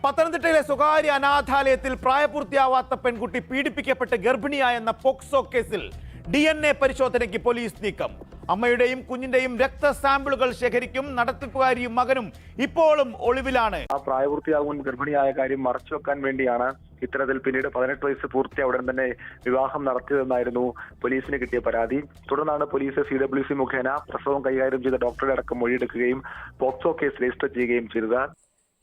പത്തനംതിട്ടയിലെ സ്വകാര്യ അനാഥാലയത്തിൽ പ്രായപൂർത്തിയാവാത്ത പെൺകുട്ടി പീഡിപ്പിക്കപ്പെട്ട് ഗർഭിണിയായെന്ന പോക്സോ കേസിൽ DNA പരിശോധനയ്ക്ക് പോലീസ് നീക്കം. അമ്മയുടെയും കുഞ്ഞിന്റെയും രക്തസാമ്പിളുകൾ ശേഖരിക്കും. നടത്തിപ്പുകാരിയും മകനും ഇപ്പോഴും ഒളിവിലാണ്. ആ പ്രായപൂർത്തിയാകുമ്പോൾ ഗർഭിണിയായ കാര്യം മറച്ചുവെക്കാൻ വേണ്ടിയാണ് ഇത്തരത്തിൽ പിന്നീട് 18 വയസ്സ് പൂർത്തിയായ ഉടൻ തന്നെ വിവാഹം നടത്തിയതെന്നായിരുന്നു പോലീസിന് കിട്ടിയ പരാതി. തുടർന്നാണ് പോലീസ് CWC മുഖേന പ്രസവം കൈകാര്യം ചെയ്ത ഡോക്ടറുടെ അടക്കം മൊഴിയെടുക്കുകയും പോക്സോ കേസ് രജിസ്റ്റർ ചെയ്യുകയും ചെയ്തത്.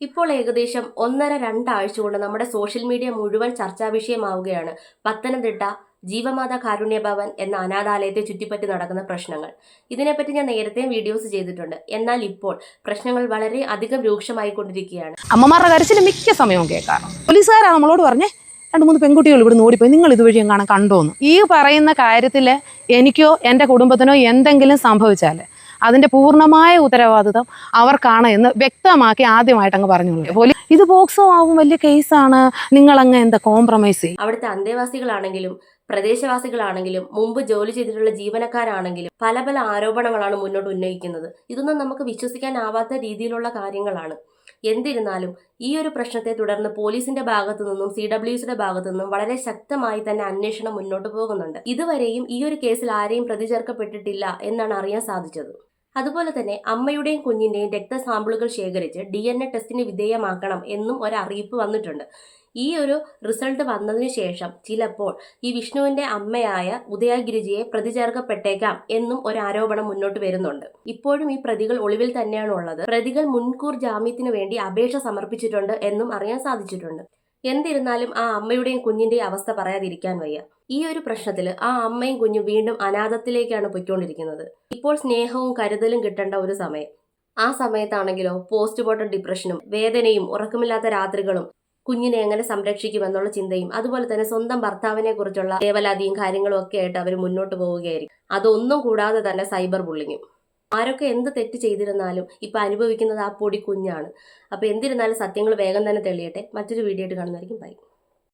ഇപ്പോൾ ഏകദേശം 1.5-2 ആഴ്ച കൊണ്ട് നമ്മുടെ സോഷ്യൽ മീഡിയ മുഴുവൻ ചർച്ചാ വിഷയമാവുകയാണ് പത്തനംതിട്ട ജീവമാതാ കാരുണ്യ ഭവൻ എന്ന അനാഥാലയത്തെ ചുറ്റിപ്പറ്റി നടക്കുന്ന പ്രശ്നങ്ങൾ. ഇതിനെപ്പറ്റി ഞാൻ നേരത്തെയും വീഡിയോസ് ചെയ്തിട്ടുണ്ട്. എന്നാൽ ഇപ്പോൾ പ്രശ്നങ്ങൾ വളരെ അധികം രൂക്ഷമായിക്കൊണ്ടിരിക്കുകയാണ്. അമ്മമാരുടെ കരച്ചിൽ മിക്ക സമയവും കേൾക്കാറ്. പോലീസുകാരാ നമ്മളോട് പറഞ്ഞേ 2-3 പെൺകുട്ടികൾ ഇവിടെ ഓടിപ്പോയി, നിങ്ങൾ ഇതുവഴി എങ്ങാനും കണ്ടോന്ന്. ഈ പറയുന്ന കാര്യത്തിൽ എനിക്കോ എൻ്റെ കുടുംബത്തിനോ എന്തെങ്കിലും സംഭവിച്ചാൽ അതിന്റെ പൂർണ്ണമായ ഉത്തരവാദിത്വം അവർക്കാണ് എന്ന് വ്യക്തമാക്കി ആദ്യമായിട്ട് അങ്ങ് പറഞ്ഞോളൂ. ഇത് പോക്സോ ആവും, വലിയ കേസാണ്, നിങ്ങൾ അങ്ങ് എന്താ കോംപ്രമൈസ് ചെയ്യും. അവിടുത്തെ അന്തേവാസികളാണെങ്കിലും പ്രദേശവാസികളാണെങ്കിലും മുമ്പ് ജോലി ചെയ്തിട്ടുള്ള ജീവനക്കാരാണെങ്കിലും പല പല ആരോപണങ്ങളാണ് മുന്നോട്ട് ഉന്നയിക്കുന്നത്. ഇതൊന്നും നമുക്ക് വിശ്വസിക്കാനാവാത്ത രീതിയിലുള്ള കാര്യങ്ങളാണ്. എന്നിരുന്നാലും ഈ ഒരു പ്രശ്നത്തെ തുടർന്ന് പോലീസിന്റെ ഭാഗത്തു നിന്നും CWCയുടെ ഭാഗത്തു നിന്നും വളരെ ശക്തമായി തന്നെ അന്വേഷണം മുന്നോട്ട് പോകുന്നുണ്ട്. ഇതുവരെയും ഈ ഒരു കേസിൽ ആരെയും പ്രതി ചേർക്കപ്പെട്ടിട്ടില്ല എന്നാണ് അറിയാൻ സാധിച്ചത്. അതുപോലെ തന്നെ അമ്മയുടെയും കുഞ്ഞിന്റെയും രക്തസാമ്പിളുകൾ ശേഖരിച്ച് DNA ടെസ്റ്റിന് വിധേയമാക്കണം എന്നും ഒരു അറിയിപ്പ് വന്നിട്ടുണ്ട്. ഈ ഒരു റിസൾട്ട് വന്നതിന് ശേഷം ചിലപ്പോൾ ഈ വിഷ്ണുവിന്റെ അമ്മയായ ഉദയഗിരിജിയെ പ്രതി ചേർക്കപ്പെട്ടേക്കാം എന്നും ഒരു ആരോപണം മുന്നോട്ട് വരുന്നുണ്ട്. ഇപ്പോഴും ഈ പ്രതികൾ ഒളിവിൽ തന്നെയാണ് ഉള്ളത്. പ്രതികൾ മുൻകൂർ ജാമ്യത്തിന് വേണ്ടി അപേക്ഷ സമർപ്പിച്ചിട്ടുണ്ട് എന്നും അറിയാൻ സാധിച്ചിട്ടുണ്ട്. എന്നിരുന്നാലും ആ അമ്മയുടെയും കുഞ്ഞിന്റെയും അവസ്ഥ പറയാതിരിക്കാൻ വയ്യ. ഈ ഒരു പ്രശ്നത്തിൽ ആ അമ്മയും കുഞ്ഞും വീണ്ടും അനാഥത്തിലേക്കാണ് പൊയ്ക്കൊണ്ടിരിക്കുന്നത്. ഇപ്പോൾ സ്നേഹവും കരുതലും കിട്ടേണ്ട ഒരു സമയം. ആ സമയത്താണെങ്കിലോ പോസ്റ്റ്മോർട്ടം ഡിപ്രഷനും വേദനയും ഉറക്കമില്ലാത്ത രാത്രികളും കുഞ്ഞിനെ എങ്ങനെ സംരക്ഷിക്കുമെന്നുള്ള ചിന്തയും അതുപോലെ തന്നെ സ്വന്തം ഭർത്താവിനെ കുറിച്ചുള്ള വേവലാതിയും കാര്യങ്ങളും ഒക്കെ ആയിട്ട് അവർ മുന്നോട്ട് പോവുകയായിരിക്കും. അതൊന്നും കൂടാതെ തന്നെ സൈബർ ബുള്ളിങ്ങും. ആരൊക്കെ എന്ത് തെറ്റ് ചെയ്തിരുന്നാലും ഇപ്പൊ അനുഭവിക്കുന്നത് ആ പൊടി കുഞ്ഞാണ്. അപ്പൊ എന്തിരുന്നാലും സത്യങ്ങൾ വേഗം തന്നെ തെളിയട്ടെ. മറ്റൊരു വീഡിയോ ആയിട്ട് കാണുന്നതായിരിക്കും. ബൈ.